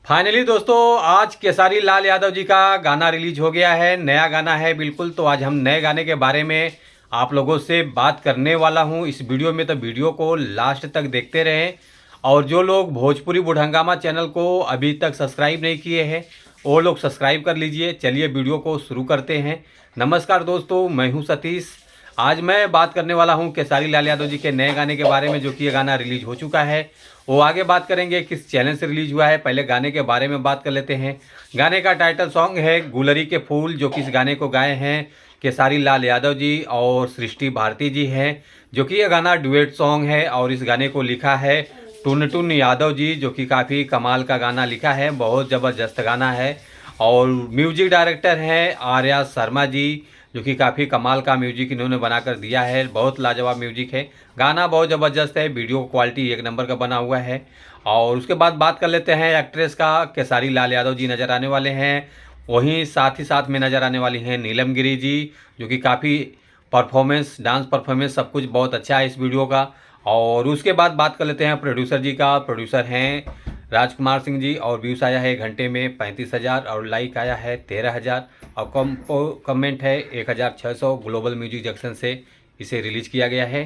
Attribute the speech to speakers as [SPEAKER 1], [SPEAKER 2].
[SPEAKER 1] Finally दोस्तों आज केसारी लाल यादव जी का गाना रिलीज हो गया है। नया गाना है बिल्कुल। तो आज हम नए गाने के बारे में आप लोगों से बात करने वाला हूं इस वीडियो में। तो वीडियो को लास्ट तक देखते रहें। और जो लोग भोजपुरी बुढ़ंगामा चैनल को अभी तक सब्सक्राइब नहीं किए हैं वो लोग सब्सक्राइब कर लीजिए। चलिए वीडियो को शुरू करते हैं। नमस्कार दोस्तों, मैं हूँ सतीश। आज मैं बात करने वाला हूं केसारी लाल यादव जी के नए गाने के बारे में, जो कि ये गाना रिलीज हो चुका है। वो आगे बात करेंगे किस चैनल से रिलीज हुआ है। पहले गाने के बारे में बात कर लेते हैं। गाने का टाइटल सॉन्ग है गुलरी के फूल, जो कि इस गाने को गाए हैं केसारी लाल यादव जी और सृष्टि भारती जी हैं। जो कि ये गाना डुएट सॉन्ग है और इस गाने को लिखा है टुन टुन यादव जी, जो कि काफ़ी कमाल का गाना लिखा है। बहुत ज़बरदस्त गाना है। और म्यूजिक डायरेक्टर हैं आर्या शर्मा जी, जो कि काफ़ी कमाल का म्यूजिक इन्होंने बनाकर दिया है। बहुत लाजवाब म्यूजिक है। गाना बहुत ज़बरदस्त है। वीडियो क्वालिटी एक नंबर का बना हुआ है। और उसके बाद बात कर लेते हैं एक्ट्रेस का। केसारी लाल यादव जी नज़र आने वाले हैं। वहीं साथ ही साथ में नज़र आने वाली हैं नीलम गिरी जी, जो कि काफ़ी परफॉर्मेंस, डांस परफॉर्मेंस सब कुछ बहुत अच्छा है इस वीडियो का। और उसके बाद बात कर लेते हैं प्रोड्यूसर जी का। प्रोड्यूसर हैं राजकुमार सिंह जी। और व्यूज़ आया है घंटे में 35,000 और लाइक आया है 13,000 और कमेंट है 1,600। ग्लोबल म्यूजिक जंक्शन से इसे रिलीज़ किया गया है।